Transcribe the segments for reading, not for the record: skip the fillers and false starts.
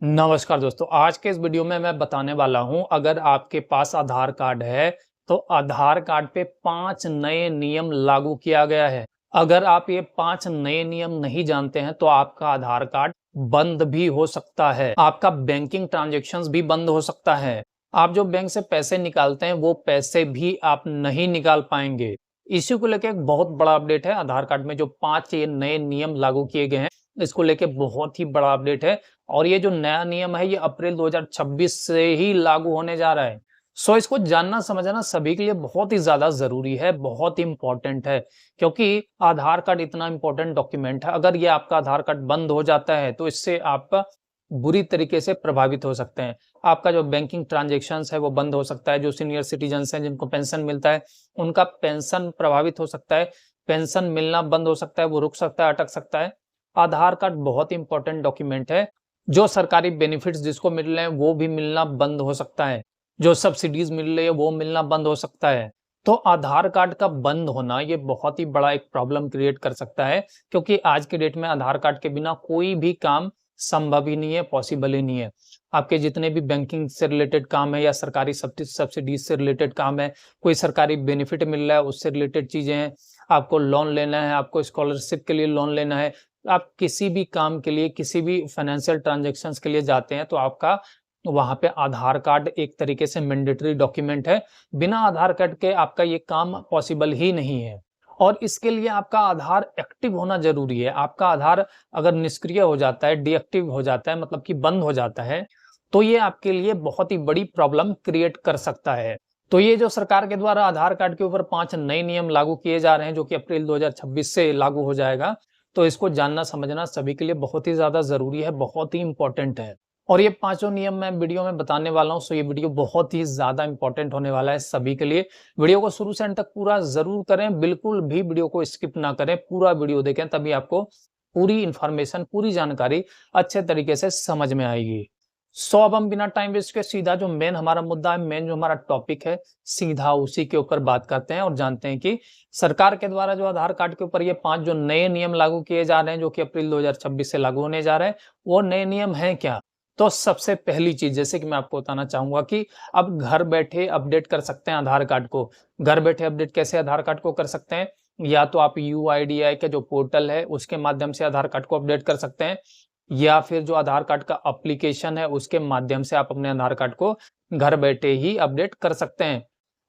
नमस्कार दोस्तों, आज के इस वीडियो में मैं बताने वाला हूं, अगर आपके पास आधार कार्ड है तो आधार कार्ड पे 5 नए नियम लागू किया गया है। अगर आप ये 5 नए नियम नहीं जानते हैं तो आपका आधार कार्ड बंद भी हो सकता है, आपका बैंकिंग ट्रांजैक्शंस भी बंद हो सकता है। आप जो बैंक से पैसे निकालते हैं वो पैसे भी आप नहीं निकाल पाएंगे। इसी को लेकर एक बहुत बड़ा अपडेट है। आधार कार्ड में जो 5 ये नए नियम लागू किए गए हैं, इसको लेके बहुत ही बड़ा अपडेट है। और ये जो नया नियम है ये अप्रैल 2026 से ही लागू होने जा रहा है। सो इसको जानना समझना सभी के लिए बहुत ही ज्यादा जरूरी है, बहुत ही इंपॉर्टेंट है। क्योंकि आधार कार्ड इतना इंपॉर्टेंट डॉक्यूमेंट है, अगर ये आपका आधार कार्ड बंद हो जाता है तो इससे आप बुरी तरीके से प्रभावित हो सकते हैं। आपका जो बैंकिंग ट्रांजेक्शन्स है वो बंद हो सकता है। जो सीनियर सिटीजन्स हैं जिनको पेंशन मिलता है उनका पेंशन प्रभावित हो सकता है, पेंशन मिलना बंद हो सकता है, वो रुक सकता है, अटक सकता है। आधार कार्ड बहुत ही इंपॉर्टेंट डॉक्यूमेंट है। जो सरकारी बेनिफिट्स जिसको मिल रहे हैं वो भी मिलना बंद हो सकता है, जो सब्सिडीज मिल रही है वो मिलना बंद हो सकता है। तो आधार कार्ड का बंद होना ये बहुत ही बड़ा एक प्रॉब्लम क्रिएट कर सकता है, क्योंकि आज के डेट में आधार कार्ड के बिना कोई भी काम संभव ही नहीं है, पॉसिबल ही नहीं है। आपके जितने भी बैंकिंग से रिलेटेड काम है या सरकारी सब्सिडीज से रिलेटेड काम है, कोई सरकारी बेनिफिट मिल रहा है उससे रिलेटेड चीजें हैं, आपको लोन लेना है, आपको स्कॉलरशिप के लिए लोन लेना है, आप किसी भी काम के लिए, किसी भी फाइनेंशियल ट्रांजैक्शंस के लिए जाते हैं तो आपका वहां पे आधार कार्ड एक तरीके से मैंडेटरी डॉक्यूमेंट है। बिना आधार कार्ड के आपका ये काम पॉसिबल ही नहीं है। और इसके लिए आपका आधार एक्टिव होना जरूरी है। आपका आधार अगर निष्क्रिय हो जाता है, डीएक्टिव हो जाता है, मतलब कि बंद हो जाता है, तो ये आपके लिए बहुत ही बड़ी प्रॉब्लम क्रिएट कर सकता है। तो ये जो सरकार के द्वारा आधार कार्ड के ऊपर 5 नए नियम लागू किए जा रहे हैं, जो कि अप्रैल 2026 से लागू हो जाएगा, तो इसको जानना समझना सभी के लिए बहुत ही ज्यादा जरूरी है, बहुत ही इंपॉर्टेंट है। और ये पांचों नियम मैं वीडियो में बताने वाला हूँ, सो ये वीडियो बहुत ही ज्यादा इंपॉर्टेंट होने वाला है सभी के लिए। वीडियो को शुरू से अंत तक पूरा जरूर करें, बिल्कुल भी वीडियो को स्किप ना करें, पूरा वीडियो देखें, तभी आपको पूरी इंफॉर्मेशन, पूरी जानकारी अच्छे तरीके से समझ में आएगी। सो अब हम बिना टाइम वेस्ट के सीधा जो मेन हमारा मुद्दा है, मेन जो हमारा टॉपिक है, सीधा उसी के ऊपर बात करते हैं और जानते हैं कि सरकार के द्वारा जो आधार कार्ड के ऊपर ये 5 जो नए नियम लागू किए जा रहे हैं, जो कि अप्रैल 2026 से लागू होने जा रहे हैं, वो नए नियम हैं क्या। तो सबसे पहली चीज जैसे कि मैं आपको बताना चाहूंगा कि अब घर बैठे अपडेट कर सकते हैं आधार कार्ड को। घर बैठे अपडेट कैसे आधार कार्ड को कर सकते हैं, या तो आप UIDAI का जो पोर्टल है उसके माध्यम से आधार कार्ड को अपडेट कर सकते हैं, या फिर जो आधार कार्ड का एप्लीकेशन है उसके माध्यम से आप अपने आधार कार्ड को घर बैठे ही अपडेट कर सकते हैं।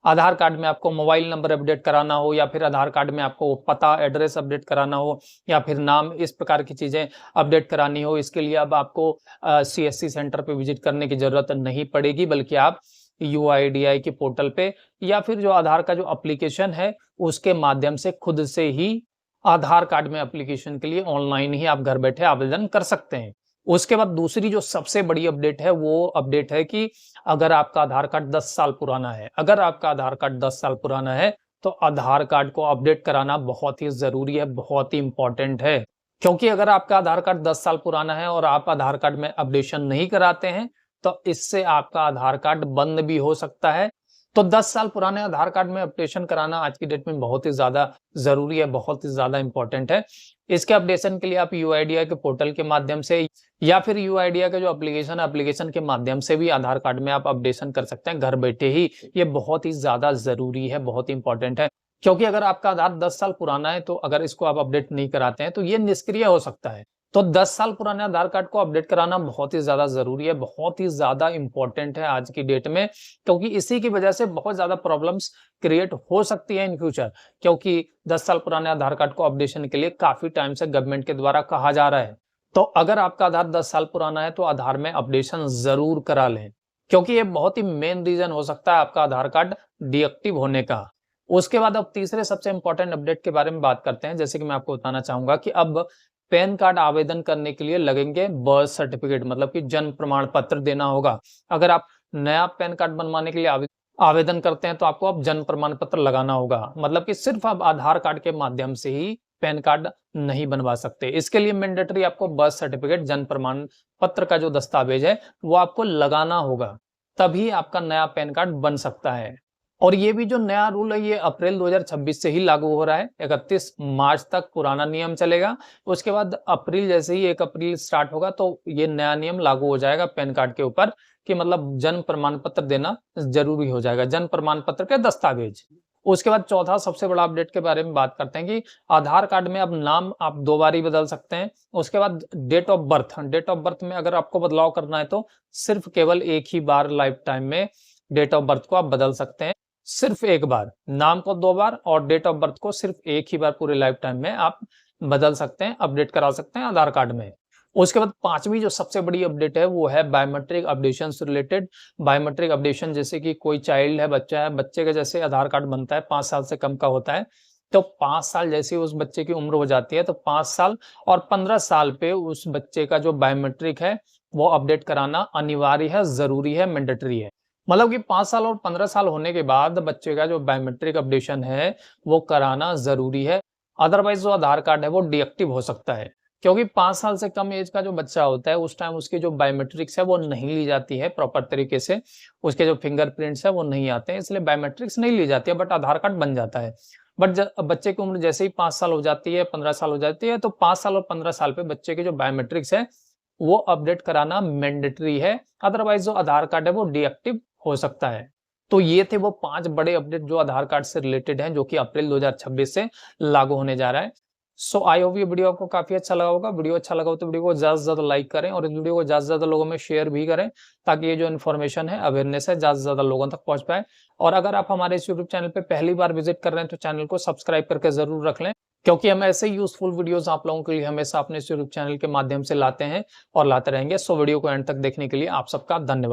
आधार कार्ड में आपको मोबाइल नंबर अपडेट कराना हो, या फिर आधार कार्ड में आपको पता एड्रेस अपडेट कराना हो, या फिर नाम, इस प्रकार की चीजें अपडेट करानी हो, इसके लिए अब आपको CSC सेंटर पे विजिट करने की जरूरत नहीं पड़ेगी, बल्कि आप UIDAI के पोर्टल पे या फिर जो आधार का जो एप्लीकेशन है उसके माध्यम से खुद से ही आधार कार्ड में एप्लीकेशन के लिए ऑनलाइन ही आप घर बैठे आवेदन कर सकते हैं। उसके बाद दूसरी जो सबसे बड़ी अपडेट है वो अपडेट है कि अगर आपका आधार कार्ड 10 साल पुराना है, अगर आपका आधार कार्ड 10 साल पुराना है तो आधार कार्ड को अपडेट कराना बहुत ही जरूरी है, बहुत ही इंपॉर्टेंट है। क्योंकि अगर आपका आधार कार्ड 10 साल पुराना है और आप आधार कार्ड में अपडेशन नहीं कराते हैं तो इससे आपका आधार कार्ड बंद भी हो सकता है। तो 10 साल पुराने आधार कार्ड में अपडेशन कराना आज की डेट में बहुत ही ज्यादा जरूरी है, बहुत ही ज्यादा इंपॉर्टेंट है। इसके अपडेशन के लिए आप UIDAI के पोर्टल के माध्यम से या फिर UIDAI का जो एप्लीकेशन है, एप्लीकेशन के माध्यम से भी आधार कार्ड में आप अपडेशन कर सकते हैं घर बैठे ही। ये बहुत ही ज्यादा जरूरी है, बहुत ही इंपॉर्टेंट है। क्योंकि अगर आपका आधार 10 साल पुराना है तो अगर इसको आप अपडेट नहीं कराते हैं तो ये निष्क्रिय हो सकता है। तो 10 साल पुराने आधार कार्ड को अपडेट कराना बहुत ही ज्यादा जरूरी है, बहुत ही ज्यादा इंपॉर्टेंट है आज की डेट में। क्योंकि इसी की वजह से बहुत ज्यादा प्रॉब्लम्स क्रिएट हो सकती है इन फ्यूचर। क्योंकि 10 साल पुराने आधार कार्ड को अपडेशन के लिए काफी टाइम से गवर्नमेंट के द्वारा कहा जा रहा है। तो अगर आपका आधार 10 साल पुराना है तो आधार में अपडेशन जरूर करा लें, क्योंकि ये बहुत ही मेन रीजन हो सकता है आपका आधार कार्ड डीएक्टिव होने का। उसके बाद अब तीसरे सबसे इंपॉर्टेंट अपडेट के बारे में बात करते हैं। जैसे कि मैं आपको बताना चाहूंगा कि अब पैन कार्ड आवेदन करने के लिए लगेंगे बर्थ सर्टिफिकेट, मतलब कि जन्म प्रमाण पत्र देना होगा। अगर आप नया पैन कार्ड बनवाने के लिए आवेदन करते हैं तो आपको अब जन्म प्रमाण पत्र लगाना होगा, मतलब कि सिर्फ आप आधार कार्ड के माध्यम से ही पैन कार्ड नहीं बनवा सकते। इसके लिए मैंडेटरी आपको बर्थ सर्टिफिकेट, जन्म प्रमाण पत्र का जो दस्तावेज है वो आपको लगाना होगा, तभी आपका नया पैन कार्ड बन सकता है। और ये भी जो नया रूल है ये अप्रैल 2026 से ही लागू हो रहा है। 31 मार्च तक पुराना नियम चलेगा। उसके बाद अप्रैल जैसे ही 1 अप्रैल स्टार्ट होगा तो ये नया नियम लागू हो जाएगा पैन कार्ड के ऊपर कि मतलब जन्म प्रमाण पत्र देना जरूरी हो जाएगा, जन्म प्रमाण पत्र के दस्तावेज। उसके बाद चौथा सबसे बड़ा अपडेट के बारे में बात करते हैं कि आधार कार्ड में अब नाम आप 2 बार ही बदल सकते हैं। उसके बाद डेट ऑफ बर्थ में अगर आपको बदलाव करना है तो सिर्फ केवल एक ही बार लाइफ टाइम में डेट ऑफ बर्थ को आप बदल सकते हैं। सिर्फ एक बार, नाम को 2 बार और डेट ऑफ बर्थ को सिर्फ एक ही बार पूरे लाइफ टाइम में आप बदल सकते हैं, अपडेट करा सकते हैं आधार कार्ड में। उसके बाद पांचवी जो सबसे बड़ी अपडेट है वो है बायोमेट्रिक अपडेशन से रिलेटेड। बायोमेट्रिक अपडेशन जैसे कि कोई चाइल्ड है, बच्चा है, बच्चे का जैसे आधार कार्ड बनता है 5 साल से कम का होता है, तो 5 साल जैसे उस बच्चे की उम्र हो जाती है तो 5 साल और 15 साल पे उस बच्चे का जो बायोमेट्रिक है वो अपडेट कराना अनिवार्य है, जरूरी है, मैंडेटरी है। मतलब कि 5 साल और 15 साल होने के बाद बच्चे का जो बायोमेट्रिक अपडेशन है वो कराना जरूरी है। अदरवाइज जो आधार कार्ड है वो डीएक्टिव हो सकता है, क्योंकि 5 साल से कम एज का जो बच्चा होता है उस टाइम उसकी जो बायोमेट्रिक्स है वो नहीं ली जाती है प्रॉपर तरीके से, उसके जो फिंगरप्रिंट्स है वो नहीं आते हैं, इसलिए बायोमेट्रिक्स नहीं ली जाती है, बट आधार कार्ड बन जाता है। बट बच्चे की उम्र जैसे ही 5 साल हो जाती है, 15 साल हो जाती है, तो 5 साल और 15 साल पे बच्चे के जो बायोमेट्रिक्स है वो अपडेट कराना मैंडेटरी है। अदरवाइज जो आधार कार्ड है वो डीएक्टिव हो सकता है। तो ये थे वो 5 बड़े अपडेट जो आधार कार्ड से रिलेटेड हैं, जो कि अप्रैल 2026 से लागू होने जा रहा है। सो आई होप ये वीडियो आपको काफी अच्छा लगा होगा। वीडियो अच्छा लगा हो तो वीडियो को ज्यादा से ज्यादा लाइक करें और इस वीडियो को ज्यादा से ज्यादा लोगों में शेयर भी करें, ताकि ये जो इन्फॉर्मेशन है, अवेयरनेस है, ज्यादा से ज्यादा लोगों तक पहुंच पाए। और अगर आप हमारे इस यूट्यूब चैनल पे पहली बार विजिट कर रहे हैं तो चैनल को सब्सक्राइब करके जरूर रख लें, क्योंकि हम ऐसे यूजफुल वीडियोस आप लोगों के लिए हमेशा अपने इस यूट्यूब चैनल के माध्यम से लाते हैं और लाते रहेंगे। सो वीडियो को एंड तक देखने के लिए आप सबका धन्यवाद।